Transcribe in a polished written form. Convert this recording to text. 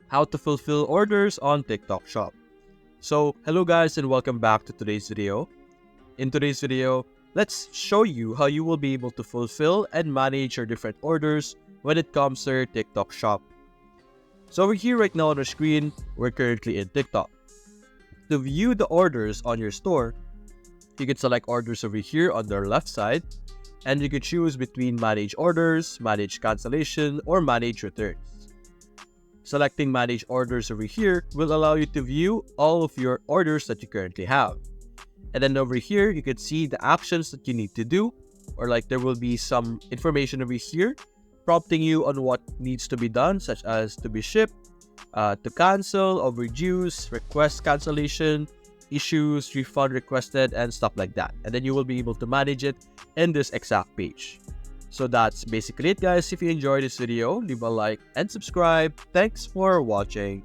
how to fulfill orders on TikTok Shop. So, hello guys and welcome back to today's video. In today's video, let's show you how you will be able to fulfill and manage your different orders when it comes to your TikTok Shop. So over here right now on the screen, we're currently in TikTok. To view the orders on your store, you can select orders over here on the left side, and you can choose between manage orders, manage cancellation, or manage returns. Selecting manage orders over here will allow you to view all of your orders that you currently have. And then over here, you can see the actions that you need to do, or like there will be some information over here prompting you on what needs to be done, such as to be shipped, to cancel, overdues, request cancellation, issues, refund requested, and stuff like that. And then you will be able to manage it in this exact page. So that's basically it guys. If you enjoyed this video, leave a like and subscribe. Thanks for watching.